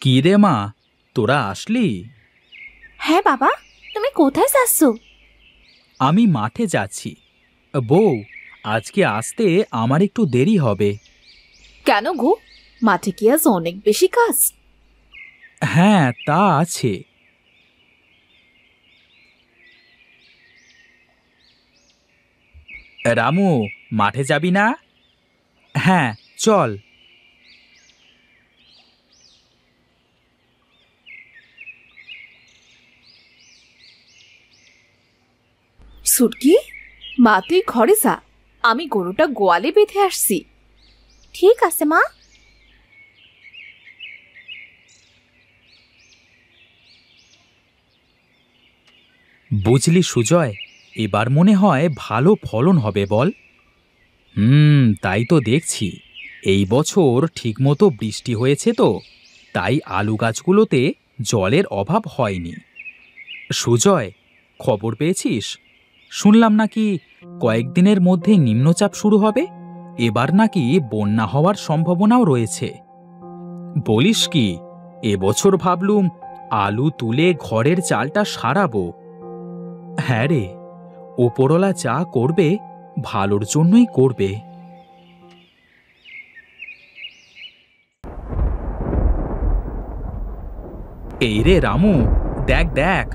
কি রে মা, তোরা আসলি? হ্যাঁ বাবা, তুমি কোথায় যাচ্ছ? আমি মাঠে যাচ্ছি। বউ, আজকে আসতে আমার একটু দেরি হবে। কেন গো, মাঠে কি আজ অনেক বেশি কাজ? হ্যাঁ, তা আছে। রামু, মাঠে যাবি না? হ্যাঁ, চল। সুটকি, মা তুই ঘরে যা, আমি গরুটা গোয়ালে বেঁধে আসছি। ঠিক আছে মা। বুঝলি সুজয়, এবার মনে হয় ভালো ফলন হবে বল। তাই তো দেখছি। এই বছর ঠিকমতো বৃষ্টি হয়েছে তো, তাই আলু গাছগুলোতে জলের অভাব হয়নি। সুজয়, খবর পেয়েছিস? শুনলাম নাকি কয়েকদিনের মধ্যে নিম্নচাপ শুরু হবে। এবার নাকি বন্যা হওয়ার সম্ভাবনাও রয়েছে। বলিস কি, এবছর ভাবলুম আলু তুলে ঘরের চালটা সারাবো। হ্যাঁ রে, ওপরওয়ালা যা করবে ভালোর জন্যই করবে। এই রে রামু, দেখ দেখ,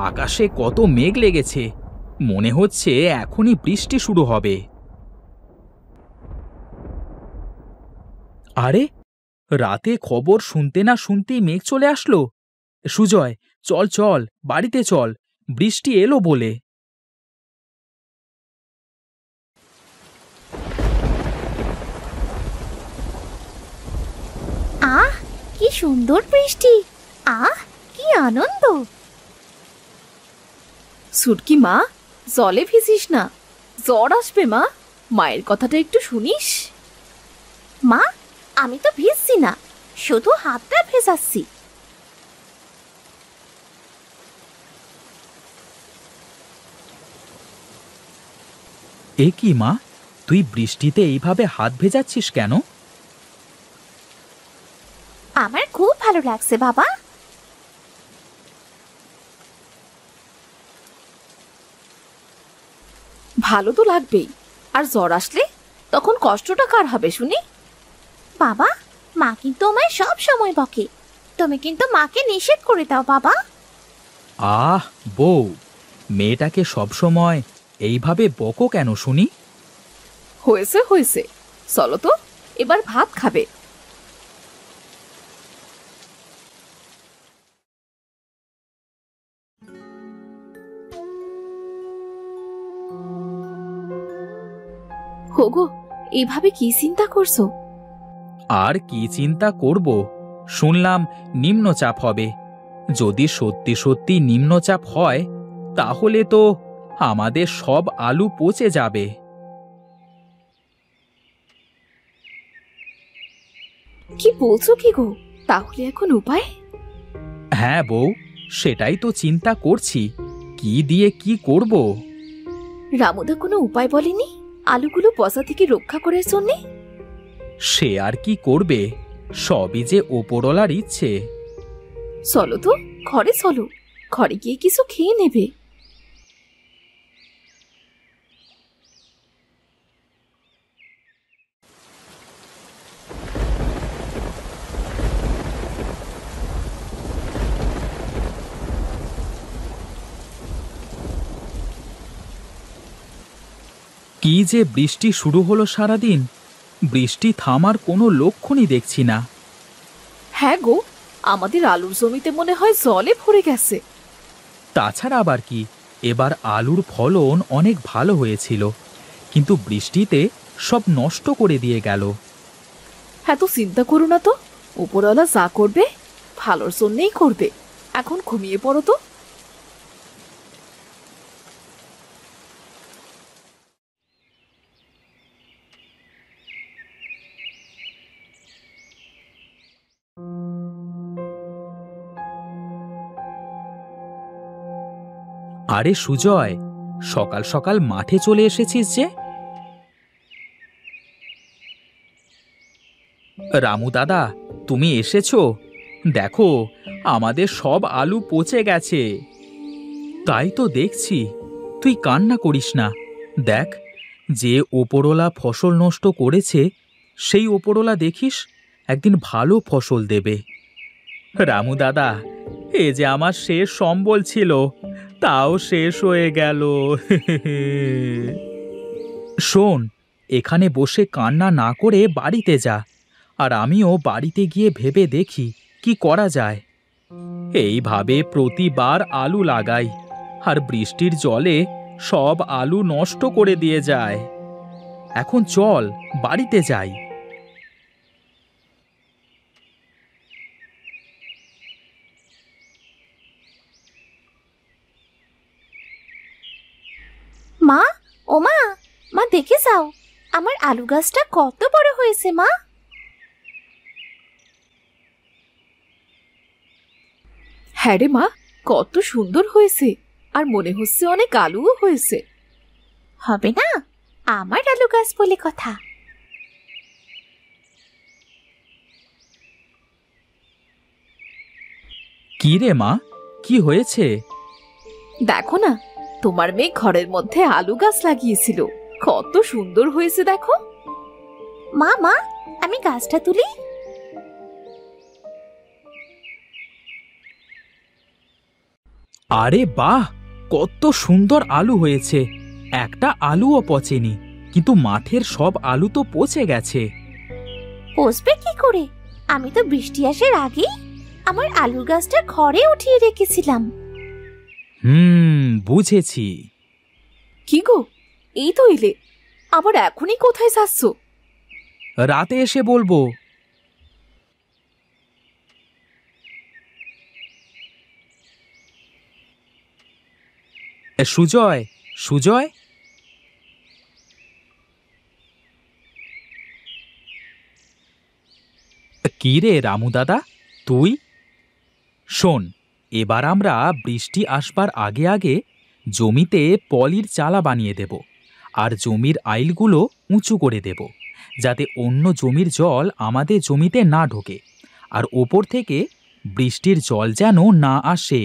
আকাশে কত মেঘ লেগেছে। মনে হচ্ছে এখনই বৃষ্টি শুরু হবে। আরে, রাতে খবর শুনতে না শুনতেই মেঘ চলে আসলো। সুজয়, চল চল, বাড়িতে চল, বৃষ্টি এলো বলে। আহ, কি সুন্দর বৃষ্টি! আহ, কি আনন্দ! সুটকি মা, জলে ভিজিস না, জ্বর আসবে মা। মায়ের কথাটা একটু শুনিস। মা, আমি তো ভিজছি না, শুধু হাতটা ভেজাচ্ছি। এ কি মা, তুই বৃষ্টিতে এইভাবে হাত ভেজাচ্ছিস কেন? আমার খুব ভালো লাগছে বাবা। ভালো তো লাগবেই, আর জ্বর আসলে তখন কষ্টটা কার হবে শুনি? বাবা, মা কিন্তু আমায় সব সময় বকে, তুমি কিন্তু মাকে নিষেধ করে দাও বাবা। আহ বউ, মেয়েটাকে সবসময় এইভাবে বকো কেন শুনি? হয়েছে হয়েছে, চলো তো, এবার ভাত খাবে। হোগো, এইভাবে কি চিন্তা করছো? আর কি চিন্তা করব, শুনলাম নিম্নচাপ হবে। যদি সত্যি সত্যি নিম্নচাপ হয়, তাহলে তো আমাদের সব আলু পচে যাবে। কি বলছো কি গো, তাহলে এখন উপায়? হ্যাঁ বউ, সেটাই তো চিন্তা করছি, কি দিয়ে কি করব। রামুদা কোনো উপায় বলেনি আলুগুলো পচা থেকে রক্ষা করার জন্যে? সে আর কি করবে, সবই যে ওপরওয়ালার ইচ্ছে। চলো তো, ঘরে চলো, ঘরে গিয়ে কিছু খেয়ে নেবে। কি যে বৃষ্টি শুরু হলো সারাদিন, বৃষ্টি থামার কোনো লক্ষণই দেখছি না। হ্যাঁ গো, আমাদের আলুর জমিতে মনে হয় জলে ভরে গেছে। তাছাড়া আবার কি, এবার আলুর ফলন অনেক ভালো হয়েছিল, কিন্তু বৃষ্টিতে সব নষ্ট করে দিয়ে গেল। হ্যাঁ, তো চিন্তা করো না তো, উপরওয়ালা যা করবে ভালোর জন্যেই করবে। এখন ঘুমিয়ে পড়ো তো। আরে সুজয়, সকাল সকাল মাঠে চলে এসেছিস যে? রামু দাদা, তুমি এসেছো? দেখো, আমাদের সব আলু পচে গেছে। তাই তো দেখছি, তুই কান্না করিস না। দেখ, যে ওপরওয়ালা ফসল নষ্ট করেছে সেই ওপরওয়ালা দেখিস একদিন ভালো ফসল দেবে। রামু দাদা, এ যে আমার শেষ সম্বল ছিল, তাও শেষ হয়ে গেল। শোন, এখানে বসে কান্না না করে বাড়িতে যা, আর আমিও বাড়িতে গিয়ে ভেবে দেখি কি করা যায়। এইভাবে প্রতিবার আলু লাগাই, আর বৃষ্টির জলে সব আলু নষ্ট করে দিয়ে যায়। এখন চল বাড়িতে যাই। মা, ও মা, মা দেখে যাও, আমার আলু গাছটা কত বড় হয়েছে মা। হ্যাঁ রে মা, কত সুন্দর হয়েছে, আর মনে হচ্ছে অনেক আলুও হয়েছে। হবে না, আমার আলু গাছ বলে কথা। কি রে মা, কি হয়েছে? দেখো না, তোমার মেয়ে ঘরের মধ্যে আলু গাছ লাগিয়েছিল, কত সুন্দর হয়েছে দেখো। মা মা, আমি গাছটা তুলি। আরে বাহ, কত সুন্দর আলু হয়েছে! একটা আলুও পচেনি, কিন্তু মাঠের সব আলু তো পচে গেছে। পচবে কি করে? আমি তো বৃষ্টি আসার আগেই আমার আলু গাছটা ঘরে উঠিয়ে রেখেছিলাম। বুঝেছি। কি গো, এই তো এলে, আবার এখনই কোথায় যাচ্ছ? রাতে এসে বলবো। সুজয়, সুজয়, কি রে রামু দাদা, তুই? শোন, এবার আমরা বৃষ্টি আসবার আগে আগে জমিতে পলির চালা বানিয়ে দেব, আর জমির আইলগুলো উঁচু করে দেব, যাতে অন্য জমির জল আমাদের জমিতে না ঢোকে, আর ওপর থেকে বৃষ্টির জল যেন না আসে।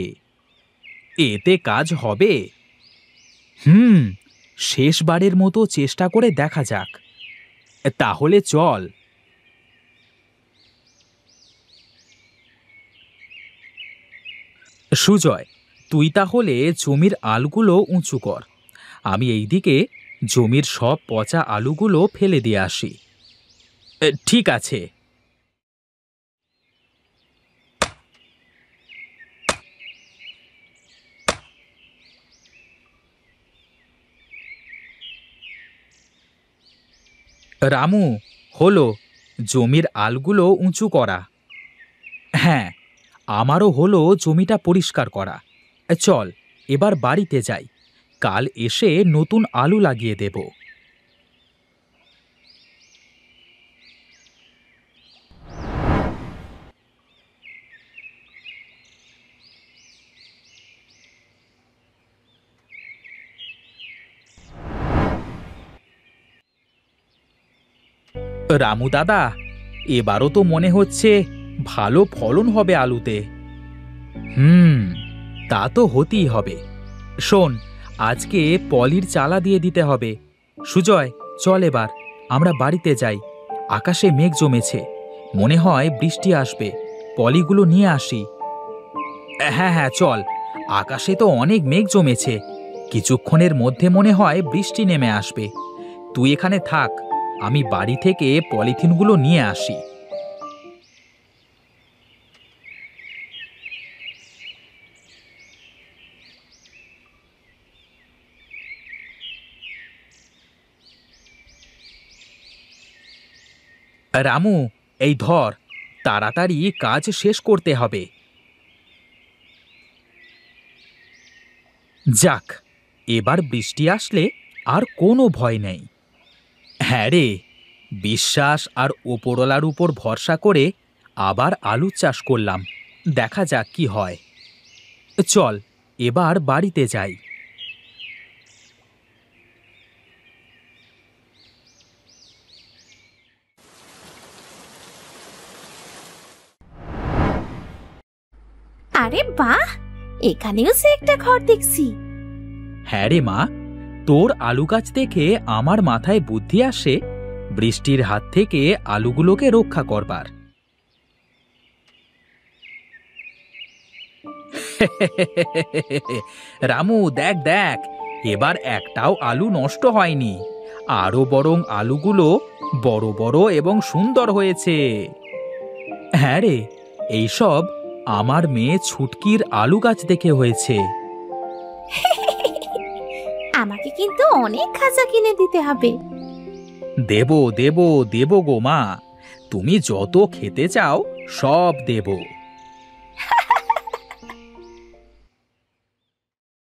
এতে কাজ হবে। শেষবারের মতো চেষ্টা করে দেখা যাক। তাহলে চল। সুজয়, তুই তাহলে জমির আলুগুলো উঁচু কর, আমি এইদিকে জমির সব পচা আলুগুলো ফেলে দিয়ে আসি। ঠিক আছে। রামু, হলো জমির আলগুলো উঁচু করা। হ্যাঁ, আমারও হলো জমিটা পরিষ্কার করা। চল এবার বাড়িতে যাই, কাল এসে নতুন আলু লাগিয়ে দেব। রামু দাদা, এবারও তো মনে হচ্ছে ভালো ফলন হবে আলুতে। তা তো হতেই হবে। শোন, আজকে পলির চালা দিয়ে দিতে হবে। সুজয়, চল এবার আমরা বাড়িতে যাই, আকাশে মেঘ জমেছে, মনে হয় বৃষ্টি আসবে। পলিগুলো নিয়ে আসি। হ্যাঁ হ্যাঁ, চল, আকাশে তো অনেক মেঘ জমেছে, কিছুক্ষণের মধ্যে মনে হয় বৃষ্টি নেমে আসবে। তুই এখানে থাক, আমি বাড়ি থেকে পলিথিনগুলো নিয়ে আসি। রামু, এই ধর, তাড়াতাড়ি কাজ শেষ করতে হবে। যাক, এবার বৃষ্টি আসলে আর কোনো ভয় নেই। হ্যাঁ রে, বিশ্বাস আর ওপরওয়ালার উপর ভরসা করে আবার আলু চাষ করলাম, দেখা যাক কি হয়। চল এবার বাড়িতে যাই। আরে বাহ, এখানেও সে একটা ঘর দেখছি। হ্যাঁ রে মা, তোর আলু গাছ দেখে আমার মাথায় বুদ্ধি আসে বৃষ্টির হাত থেকে আলুগুলোকে রক্ষা করবার। রামু, দেখ দেখ, এবার একটাও আলু নষ্ট হয়নি, আরো বরং আলুগুলো বড় বড় এবং সুন্দর হয়েছে। হ্যাঁ রে, এইসব আমার মেয়ে ছুটকির আলু গাছ দেখে হয়েছে। আমাকে কিন্তু অনেক খাজা কিনে দিতে হবে। দেব দেব দেব গো মা, তুমি যত খেতে চাও সব দেব।